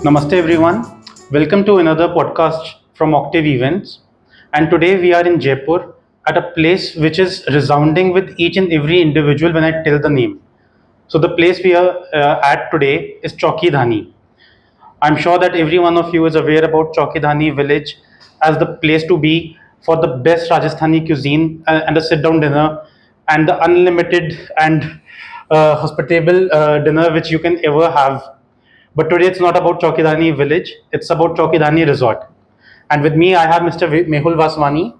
Namaste everyone. Welcome to another podcast from Octave Events. And today we are in Jaipur at a place which is resounding with each and every individual when I tell the name. So the place we are at today is Chokhi Dhani. I'm sure that every one of you is aware about Chokhi Dhani village as the place to be for the best Rajasthani cuisine and a sit-down dinner and the unlimited and hospitable dinner which you can ever have. But today it's not about Chokhi Dhani village, it's about Chokhi Dhani Resort. And with me, I have Mr. Mehul Vaswani,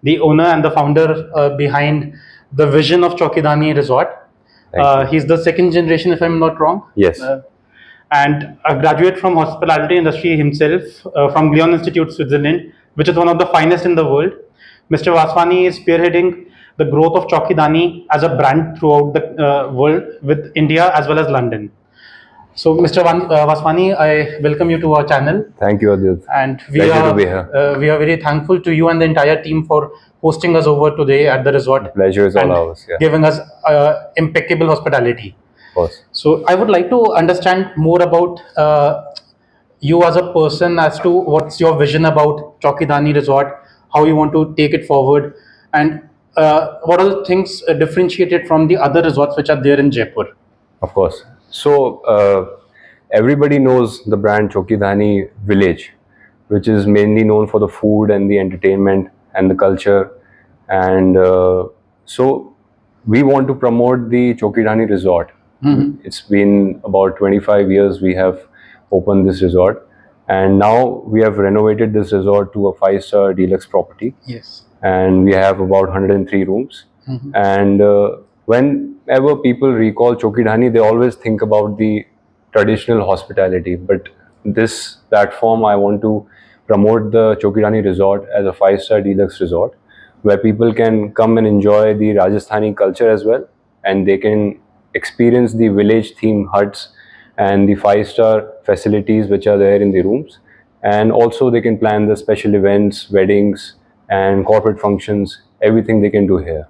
the owner and the founder behind the vision of Chokhi Dhani Resort. He's the second generation, if I'm not wrong. Yes. And a graduate from hospitality industry himself from Lyon Institute, Switzerland, which is one of the finest in the world. Mr. Vaswani is spearheading the growth of Chokhi Dhani as a brand throughout the world with India as well as London. So, Mr. Vaswani, I welcome you to our channel. Thank you, Adil. And Pleasure to be here. We are very thankful to you and the entire team for hosting us over today at the resort. The pleasure is all ours. Yeah. Giving us impeccable hospitality. Of course. So, I would like to understand more about you as a person, as to what's your vision about Chokhi Dhani Resort, how you want to take it forward, and what are the things differentiated from the other resorts which are there in Jaipur? Of course. So, everybody knows the brand Chokhi Dhani Village, which is mainly known for the food and the entertainment and the culture. And so, we want to promote the Chokhi Dhani Resort. Mm-hmm. It's been about 25 years we have opened this resort. And now we have renovated this resort to a 5-star deluxe property. Yes. And we have about 103 rooms. Mm-hmm. And whenever people recall Chokhi Dhani, they always think about the traditional hospitality. But this platform, I want to promote the Chokhi Dhani Resort as a 5-star deluxe resort, where people can come and enjoy the Rajasthani culture as well, and they can experience the village theme huts and the 5-star facilities which are there in the rooms. And also they can plan the special events, weddings, and corporate functions, everything they can do here.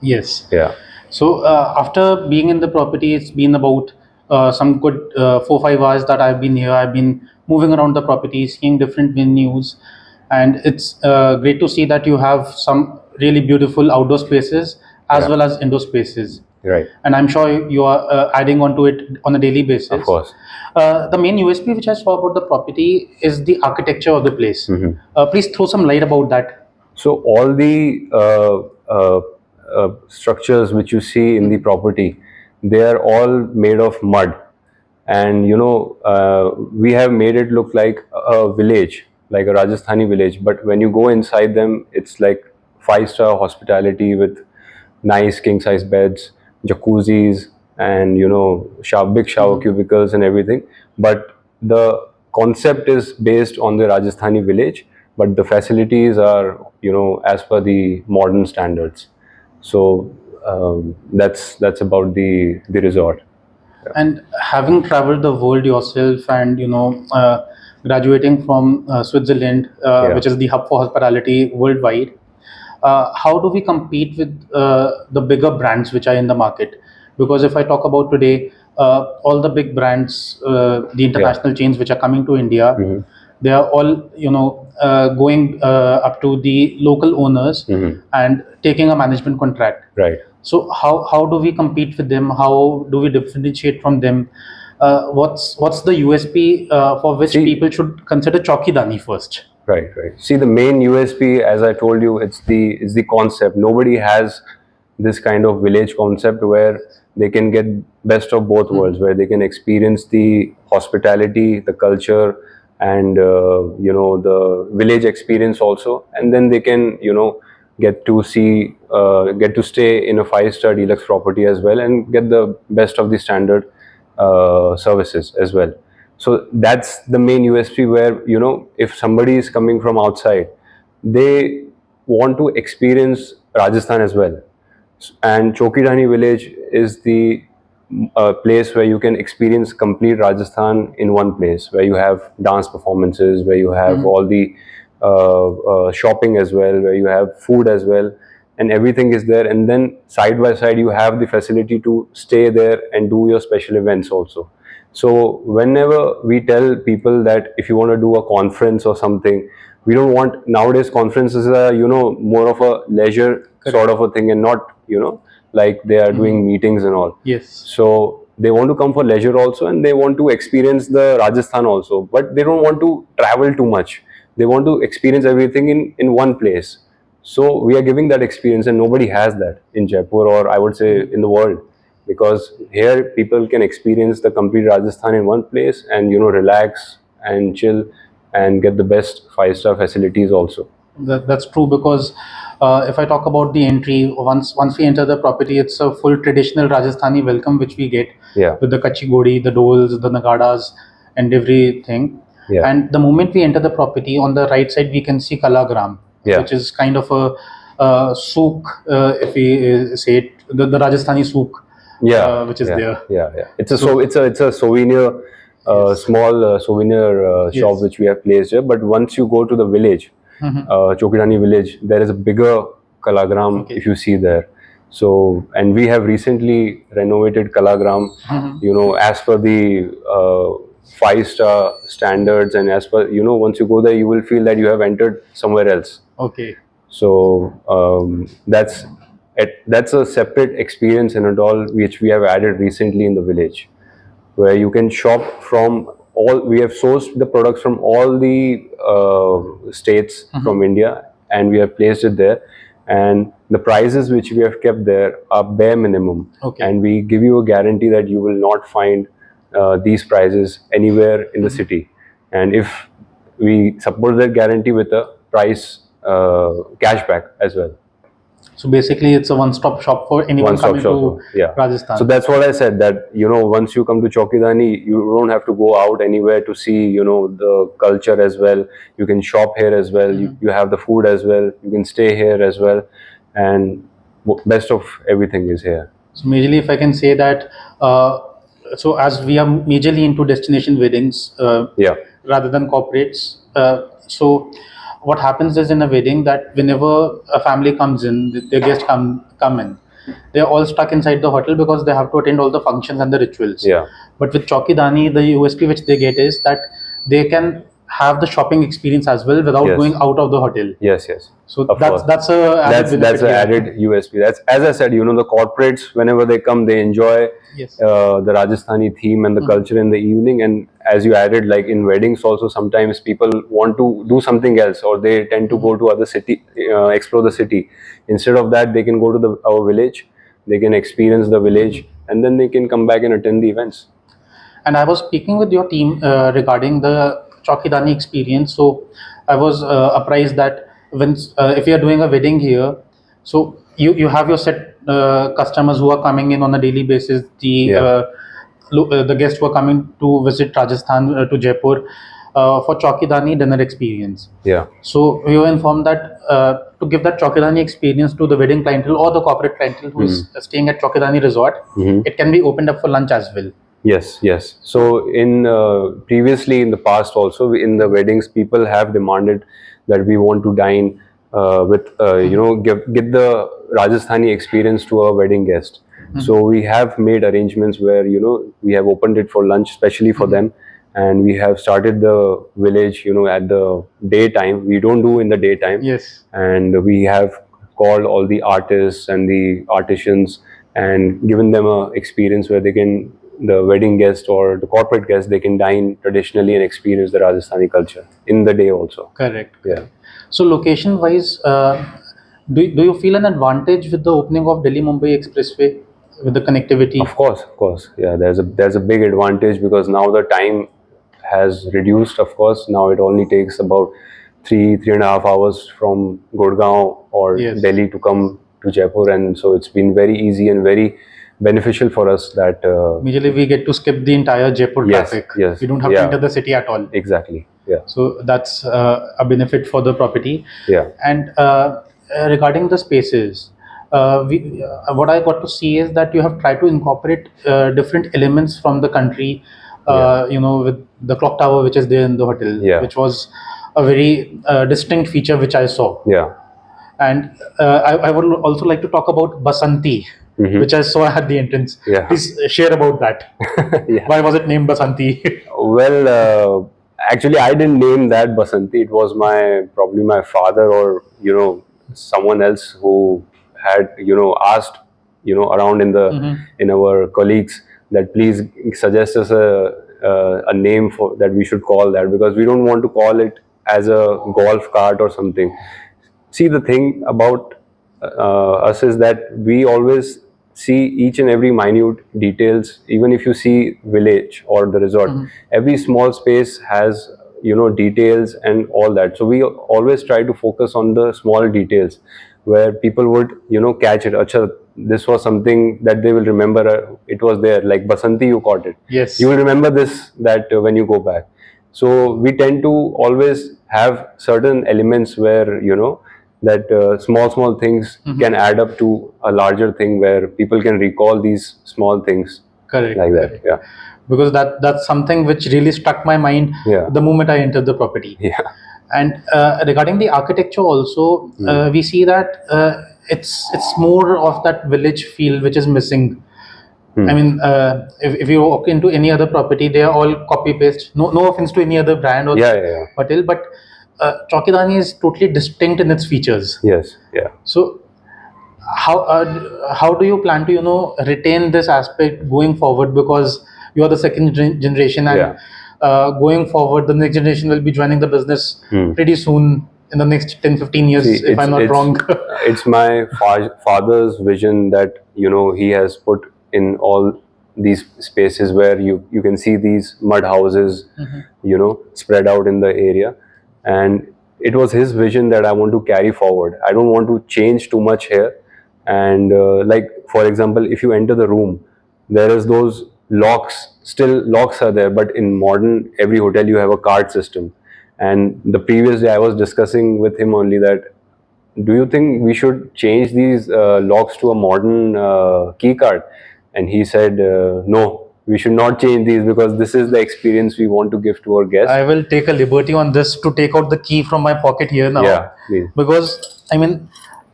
Yes. Yeah. So after being in the property, it's been about some good 4-5 hours that I've been here. I've been moving around the property, seeing different venues, and it's great to see that you have some really beautiful outdoor spaces as well as indoor spaces. Right. And I'm sure you are adding on to it on a daily basis. Of course. The main USP which I saw about the property is the architecture of the place. Mm-hmm. Please throw some light about that. So all the structures which you see in the property, they are all made of mud. And we have made it look like a village, like a Rajasthani village. But when you go inside them, it's like 5-star hospitality with nice king-size beds, jacuzzis, and big shower cubicles and everything. But the concept is based on the Rajasthani village, but the facilities are as per the modern standards. So that's about the resort. And having traveled the world yourself, and graduating from Switzerland, which is the hub for hospitality worldwide, how do we compete with the bigger brands which are in the market? Because if I talk about today, all the big brands, the international chains which are coming to India, Mm-hmm. they are all going up to the local owners Mm-hmm. and taking a management contract. Right. So how do we compete with them? How do we differentiate from them? What's the USP for which people should consider Chokhi Dhani first? Right. See, the main USP, as I told you, is the concept. Nobody has this kind of village concept where they can get best of both worlds, where they can experience the hospitality, the culture, and the village experience also, and then they can get to stay in a 5-star deluxe property as well, and get the best of the standard services as well. So that's the main USP, where if somebody is coming from outside, they want to experience Rajasthan as well. And Chokhi Dhani Village is the place where you can experience complete Rajasthan in one place, where you have dance performances, where you have all the shopping as well, where you have food as well, and everything is there. And then side by side, you have the facility to stay there and do your special events also. So whenever we tell people that if you want to do a conference or something, we don't want, nowadays conferences are, more of a leisure sort of a thing, and not, like they are doing meetings and all. Yes. So they want to come for leisure also, and they want to experience the Rajasthan also, but they don't want to travel too much. They want to experience everything in one place. So we are giving that experience, and nobody has that in Jaipur, or I would say in the world, because here people can experience the complete Rajasthan in one place, and relax and chill and get the best 5-star facilities also. That's true, because if I talk about the entry, once we enter the property, it's a full traditional Rajasthani welcome which we get, Yeah. with the kachi godi, the dols, the nagadas, and everything. Yeah. And the moment we enter the property, on the right side we can see Kalagram, Yeah. which is kind of a souk, if we say it, the Rajasthani souk, Yeah, which is yeah, there. yeah. It's a souvenir, Yes. small souvenir shop Yes. which we have placed here. But once you go to the village, Chokhi Dhani village, there is a bigger Kalagram. Okay. If you see there. So, and we have recently renovated Kalagram, as per the 5-star standards, and as per, once you go there, you will feel that you have entered somewhere else. Okay. So that's a separate experience in it all, which we have added recently in the village, where you can shop from all. We have sourced the products from all the states from India, and we have placed it there. And the prices which we have kept there are bare minimum, Okay. and we give you a guarantee that you will not find these prices anywhere in the city. And if we support that guarantee with a price cashback as well. So basically, it's a one-stop shop for anyone One-stop coming shop. to Yeah. Rajasthan. So that's what I said, that once you come to Chokhi Dhani, you don't have to go out anywhere to see the culture as well. You can shop here as well. You have the food as well. You can stay here as well, and best of everything is here. So majorly, if I can say that, so as we are majorly into destination weddings, Yeah. rather than corporates, so what happens is, in a wedding, that whenever a family comes in, their guests come in, they're all stuck inside the hotel because they have to attend all the functions and the rituals. Yeah. But with Chokhi Dhani, the USP which they get is that they can have the shopping experience as well without Yes. going out of the hotel. Yes, yes. So Of course. that's a added That's benefit an here. added USP. That's, as I said, the corporates, whenever they come, they enjoy Yes. the Rajasthani theme and the culture in the evening. And as you added, like in weddings also, sometimes people want to do something else, or they tend to go to other city, explore the city. Instead of that, they can go to our village, they can experience the village, and then they can come back and attend the events. And I was speaking with your team regarding the Chokhi Dhani experience. So I was apprised that if you are doing a wedding here, so you have your set customers who are coming in on a daily basis. Yeah. The guests who are coming to visit Rajasthan, to Jaipur, for Chokhi Dhani dinner experience. Yeah. So we were informed that to give that Chokhi Dhani experience to the wedding clientele or the corporate clientele who is staying at Chokhi Dhani Resort, it can be opened up for lunch as well. Yes, yes. So in previously in the past also, in the weddings, people have demanded that we want to dine with get the Rajasthani experience to our wedding guest. So we have made arrangements where we have opened it for lunch, especially for them, and we have started the village at the daytime. We don't do in the daytime. Yes. And we have called all the artists and the artisans and given them a experience where they can, the wedding guest or the corporate guest, they can dine traditionally and experience the Rajasthani culture in the day also. Correct. Yeah. So location wise, do you feel an advantage with the opening of Delhi Mumbai Expressway with the connectivity? Of course. Yeah, there's a big advantage, because now the time has reduced. Of course, now it only takes about 3.5 hours from Gurgaon or Yes. Delhi to come to Jaipur, and so it's been very easy and very beneficial for us that. Immediately we get to skip the entire Jaipur Yes, traffic. yes, We don't have yeah. to enter the city at all. Exactly. Yeah. So that's a benefit for the property. Yeah. And regarding the spaces, what I got to see is that you have tried to incorporate different elements from the country. With the clock tower which is there in the hotel, Yeah. which was a very distinct feature which I saw. Yeah. And I would also like to talk about Basanti. which I saw at the entrance. Yeah. Please share about that. Yeah. Why was it named Basanti? Well, actually, I didn't name that Basanti. It was probably my father, or someone else who had asked around in our colleagues that please suggest us a name for that we should call that, because we don't want to call it as a golf cart or something. See, the thing about us is that we always see each and every minute details. Even if you see village or the resort, every small space has details and all that. So we always try to focus on the small details where people would catch it. Acha, this was something that they will remember. It was there, like Basanti, you caught it. Yes. You will remember this, that when you go back. So we tend to always have certain elements where that small things can add up to a larger thing where people can recall these small things. Correct. Like that. Yeah. Because that's something which really struck my mind the moment I entered the property. Yeah. And regarding the architecture also, we see that it's more of that village feel which is missing. I mean, if you walk into any other property, they are all copy paste. No offense to any other brand or hotel, but Chokhi Dhani is totally distinct in its features. Yes. Yeah. So how do you plan to retain this aspect going forward, because you are the second generation, and going forward the next generation will be joining the business pretty soon in the next 10-15 years. See, if I'm not wrong. It's my father's vision that he has put in all these spaces where you can see these mud houses spread out in the area, and it was his vision that I want to carry forward. I don't want to change too much here. And like, for example, if you enter the room, there is those locks, still locks are there, but in modern every hotel you have a card system. And the previous day I was discussing with him only that, do you think we should change these locks to a modern key card? And he said, no, we should not change these, because this is the experience we want to give to our guests. I will take a liberty on this to take out the key from my pocket here now. Yeah, please. Because I mean,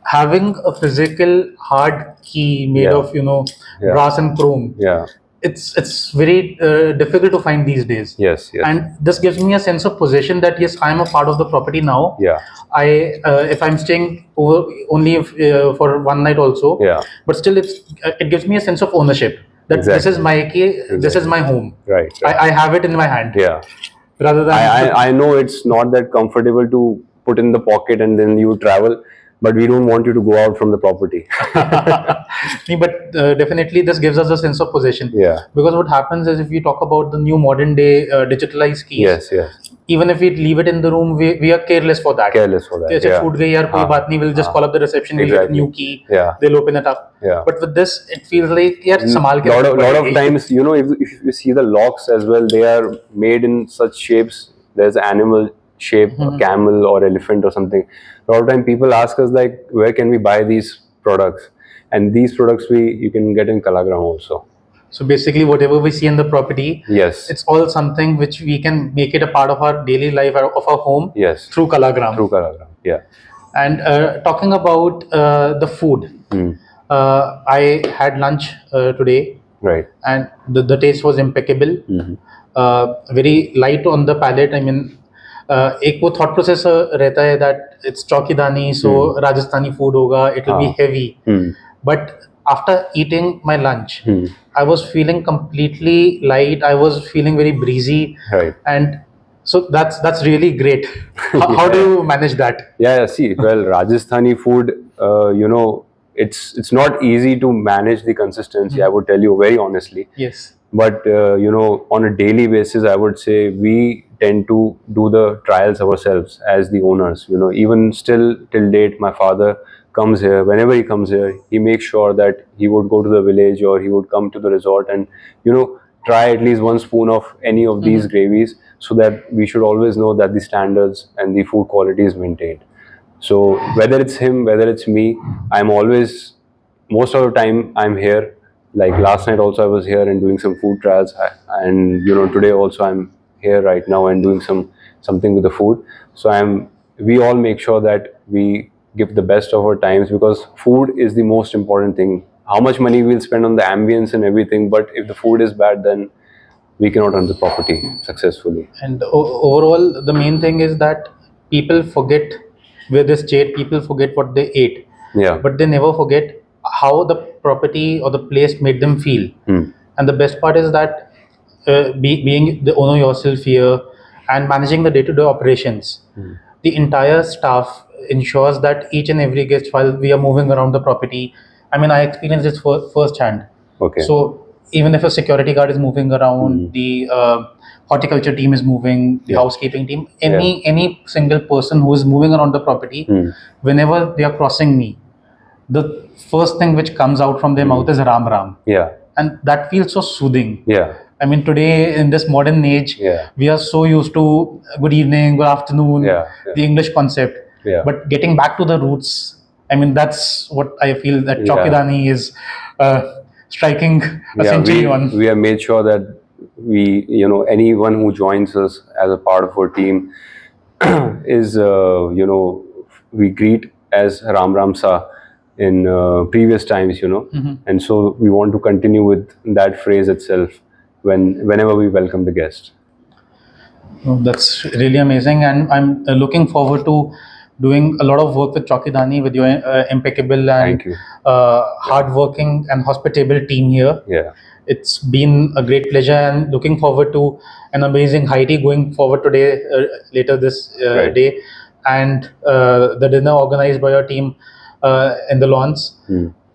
having a physical hard key made of brass and chrome, it's very difficult to find these days. Yes. And this gives me a sense of possession that yes, I am a part of the property now. I if I'm staying over only for one night also, but still it gives me a sense of ownership that this is my key, this is my home. Right. I have it in my hand. Rather than I know it's not that comfortable to put in the pocket and then you travel, but we don't want you to go out from the property. But definitely this gives us a sense of possession. Because what happens is, if we talk about the new modern day digitalized keys, even if we leave it in the room, we are careless for that. Food gayi yaar, koi baat nahi, we'll just call up the reception, we'll get a new key, they'll open it up. But with this, it feels like yaar, samal ke lot of times, if you see the locks as well, they are made in such shapes. There's animal shape, a camel or elephant or something. A lot of time people ask us like, where can we buy these products? And these products you can get in Kalagram also. So basically, whatever we see in the property, it's all something which we can make it a part of our daily life, of our home, through Kalagram. And talking about the food, I had lunch today, and the taste was impeccable. Very light on the palate. I mean, एक वो thought process रहता है that it's Chokhi Dhani, so Rajasthani food होगा, it will be heavy. But after eating my lunch, I was feeling completely light. I was feeling very breezy, and so that's really great. How do you manage that? See, well, Rajasthani food, it's not easy to manage the consistency. I would tell you very honestly. But on a daily basis, I would say we tend to do the trials ourselves as the owners. Even still till date, my father comes here. Whenever he comes here, he makes sure that he would go to the village or he would come to the resort and try at least one spoon of any of these gravies, so that we should always know that the standards and the food quality is maintained. So whether it's him, whether it's me, I'm always, most of the time I'm here. Like last night also I was here and doing some food trials, and today also I'm here right now and doing something with the food. So we all make sure that we give the best of our times, because food is the most important thing how much money we'll spend on the ambience and everything, but if the food is bad, then we cannot run the property successfully. And overall, the main thing is that people forget where they stayed, people forget what they ate, Yeah. but they never forget how the property or the place made them feel. And the best part is that being the owner yourself here and managing the day-to-day operations, the entire staff ensures that each and every guest, while we are moving around the property, I mean, I experienced this firsthand. Okay. So even if a security guard is moving around, the horticulture team is moving, the housekeeping team, any single person who is moving around the property, whenever they are crossing me, the first thing which comes out from their mouth is Ram Ram. Yeah. And that feels so soothing. Yeah. I mean, today in this modern age, we are so used to good evening, good afternoon, the English concept. Yeah. But getting back to the roots, I mean, that's what I feel that Chokhi Dhani is striking a century on. We have made sure that we, anyone who joins us as a part of our team is, we greet as Ram Ram Sa in previous times, and so we want to continue with that phrase itself whenever we welcome the guest. Oh, that's really amazing, and I'm looking forward to doing a lot of work with Chokhi Dhani, with your impeccable and hardworking and hospitable team here. Yeah. It's been a great pleasure, and looking forward to an amazing high tea going forward today, later this day, and the dinner organized by your team in the lawns.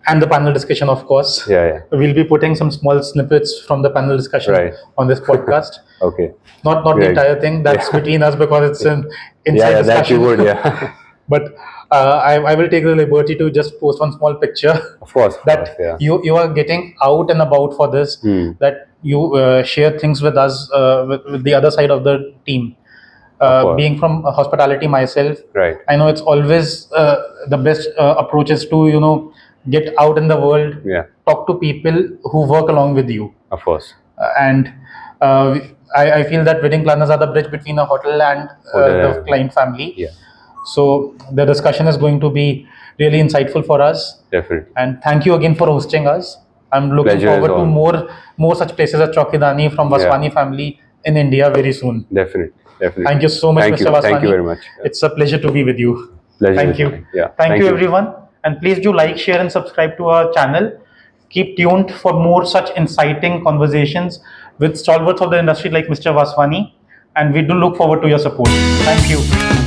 And the panel discussion, of course. We'll be putting some small snippets from the panel discussion on this podcast. Okay. Not the entire thing. That's between us, because it's an inside discussion. That you would, But I will take the liberty to just post one small picture. Of course. You are getting out and about for this. That you share things with us, with the other side of the team. Being from hospitality myself, I know it's always the best approach is to get out in the world, talk to people who work along with you. Of course. And I feel that wedding planners are the bridge between a hotel and the client family. Yeah. So the discussion is going to be really insightful for us. Definitely. And thank you again for hosting us. I'm looking forward to more such places at Chokhi Dhani from Vaswani family in India very soon. Definitely. Thank you so much, Mr. Vaswani. Thank you very much. It's a pleasure to be with you. Pleasure. Thank you. Thank you, everyone. And please do like, share, and subscribe to our channel. Keep tuned for more such inciting conversations with stalwarts of the industry like Mr. Vaswani. And we do look forward to your support. Thank you.